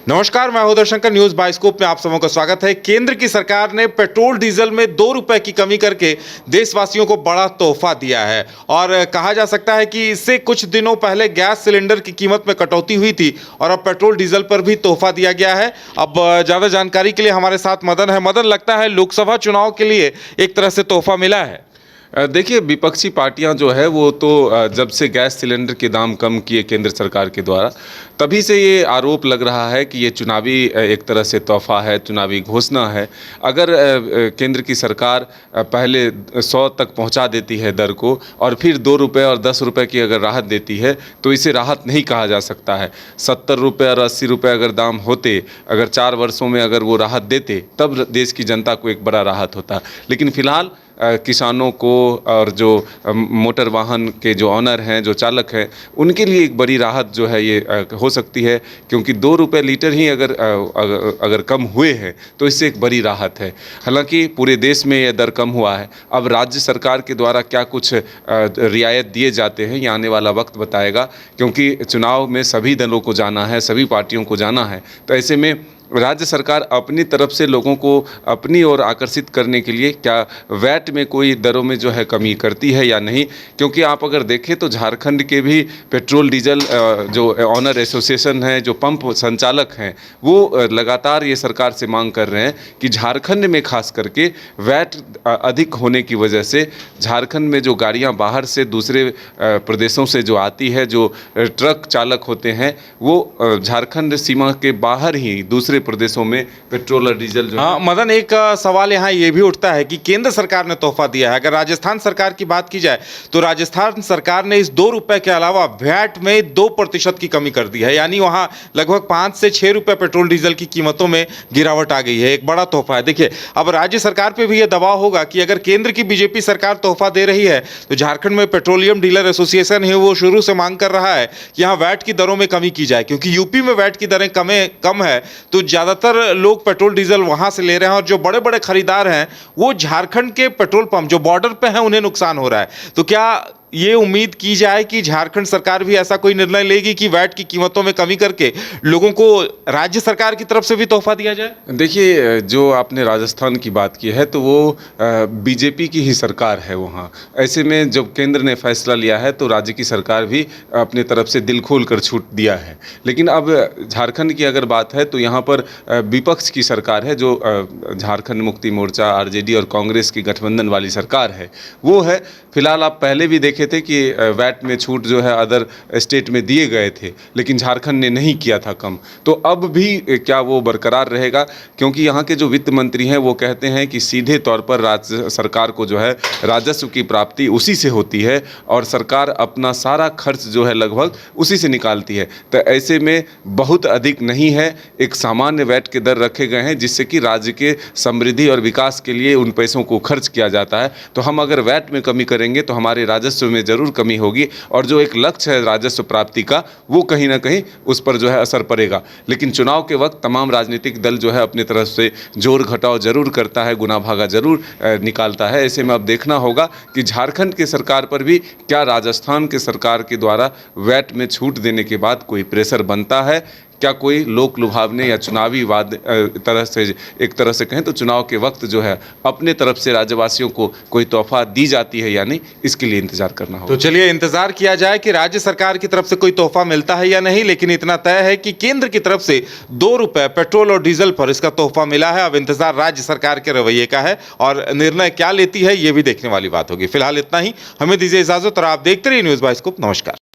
नमस्कार, मैं हूं शंकर। न्यूज बाइस्कोप में आप सबों का स्वागत है। केंद्र की सरकार ने पेट्रोल डीजल में 2 रुपए की कमी करके देशवासियों को बड़ा तोहफा दिया है और कहा जा सकता है कि इससे कुछ दिनों पहले गैस सिलेंडर की कीमत में कटौती हुई थी और अब पेट्रोल डीजल पर भी तोहफा दिया गया है। अब ज्यादा जानकारी के लिए हमारे साथ मदन है। मदन, लगता है लोकसभा चुनाव के लिए एक तरह से तोहफा मिला है। देखिए, विपक्षी पार्टियां जो है वो तो जब से गैस सिलेंडर के दाम कम किए केंद्र सरकार के द्वारा, तभी से ये आरोप लग रहा है कि ये चुनावी एक तरह से तोहफा है, चुनावी घोषणा है। अगर केंद्र की सरकार पहले 100 तक पहुंचा देती है दर को और फिर 2 रुपये और 10 रुपये की अगर राहत देती है तो इसे राहत नहीं कहा जा सकता है। 70 रुपये और 80 रुपये अगर दाम होते, अगर 4 वर्षों में अगर वो राहत देते, तब देश की जनता को एक बड़ा राहत होता। लेकिन फिलहाल किसानों को और जो मोटर वाहन के जो ऑनर हैं, जो चालक हैं, उनके लिए एक बड़ी राहत जो है ये हो सकती है, क्योंकि 2 रुपये लीटर ही अगर कम हुए हैं तो इससे एक बड़ी राहत है। हालांकि पूरे देश में यह दर कम हुआ है। अब राज्य सरकार के द्वारा क्या कुछ रियायत दिए जाते हैं, ये आने वाला वक्त बताएगा, क्योंकि चुनाव में सभी दलों को जाना है, सभी पार्टियों को जाना है। तो ऐसे में राज्य सरकार अपनी तरफ से लोगों को अपनी ओर आकर्षित करने के लिए क्या वैट में कोई दरों में जो है कमी करती है या नहीं, क्योंकि आप अगर देखें तो झारखंड के भी पेट्रोल डीजल जो ऑनर एसोसिएशन है, जो पंप संचालक हैं, वो लगातार ये सरकार से मांग कर रहे हैं कि झारखंड में खास करके वैट अधिक होने की वजह से झारखंड में जो गाड़ियाँ बाहर से दूसरे प्रदेशों से जो आती है, जो ट्रक चालक होते हैं, वो झारखंड सीमा के बाहर ही दूसरे प्रदेशों में पेट्रोल और डीजल जो मदन, एक सवाल यहाँ ये भी उठता है कि केंद्र सरकार ने तोहफा दिया है। अगर राजस्थान सरकार की बात की जाए तो राजस्थान सरकार ने इस 2 रुपए के अलावा वैट में 2% की कमी कर दी है, यानी वहाँ लगभग 5 से 6 रुपए पेट्रोल डीजल की कीमतों में गिरावट आ गई है। एक बड़ा तोहफा है। देखिए, अब राज्य सरकार पर भी यह दबाव होगा कि अगर केंद्र की बीजेपी सरकार तोहफा दे रही है तो झारखंड में पेट्रोलियम डीलर एसोसिएशन है, वो शुरू से मांग कर रहा है कि यहाँ वैट की दरों में कमी की जाए, क्योंकि यूपी में वैट की दरें कम है तो ज़्यादातर लोग पेट्रोल डीजल वहां से ले रहे हैं और जो बड़े बड़े खरीदार हैं वो झारखंड के पेट्रोल पंप जो बॉर्डर पे हैं उन्हें नुकसान हो रहा है। तो क्या ये उम्मीद की जाए कि झारखंड सरकार भी ऐसा कोई निर्णय लेगी कि वैट की कीमतों में कमी करके लोगों को राज्य सरकार की तरफ से भी तोहफा दिया जाए? देखिए, जो आपने राजस्थान की बात की है तो वो बीजेपी की ही सरकार है वहाँ। ऐसे में जब केंद्र ने फैसला लिया है तो राज्य की सरकार भी अपने तरफ से दिल खोल कर छूट दिया है। लेकिन अब झारखंड की अगर बात है तो यहाँ पर विपक्ष की सरकार है, जो झारखंड मुक्ति मोर्चा, आरजेडी और कांग्रेस की गठबंधन वाली सरकार है, वो है। फिलहाल आप पहले भी देखे थे कि वैट में छूट जो है अदर स्टेट में दिए गए थे, लेकिन झारखंड ने नहीं किया था कम। तो अब भी क्या वो बरकरार रहेगा? क्योंकि यहाँ के जो वित्त मंत्री हैं वो कहते हैं कि सीधे तौर पर राज्य सरकार को जो है राजस्व की प्राप्ति उसी से होती है और सरकार अपना सारा खर्च जो है लगभग उसी से निकालती है। तो ऐसे में बहुत अधिक नहीं है, एक सामान्य वैट के दर रखे गए हैं जिससे कि राज्य के समृद्धि और विकास के लिए उन पैसों को खर्च किया जाता है। तो हम अगर वैट में कमी करेंगे तो हमारे राजस्व में ज़रूर कमी होगी और जो एक लक्ष्य है राजस्व प्राप्ति का, वो कहीं ना कहीं उस पर जो है असर पड़ेगा। लेकिन चुनाव के वक्त तमाम राजनीतिक दल जो है अपनी तरफ से जोड़ घटाव जरूर करता है, गुना भागा जरूर निकालता है। ऐसे में अब देखना होगा कि झारखंड की सरकार पर भी क्या राजस्थान के सरकार के द्वारा वैट में छूट देने के बाद कोई प्रेशर बनता है, क्या कोई लोक लुभावने या चुनावी वाद एक तरह से कहें तो चुनाव के वक्त जो है अपने तरफ से राज्यवासियों को कोई तोहफा दी जाती है या नहीं, इसके लिए इंतजार करना होगा। तो चलिए इंतजार किया जाए कि राज्य सरकार की तरफ से कोई तोहफा मिलता है या नहीं, लेकिन इतना तय है कि केंद्र की तरफ से 2 रुपए पेट्रोल और डीजल पर इसका तोहफा मिला है। अब इंतजार राज्य सरकार के रवैये का है और निर्णय क्या लेती है ये भी देखने वाली बात होगी। फिलहाल इतना ही, हमें दीजिए इजाजत और आप देखते रहिए न्यूज़ बाइस्कोप। नमस्कार।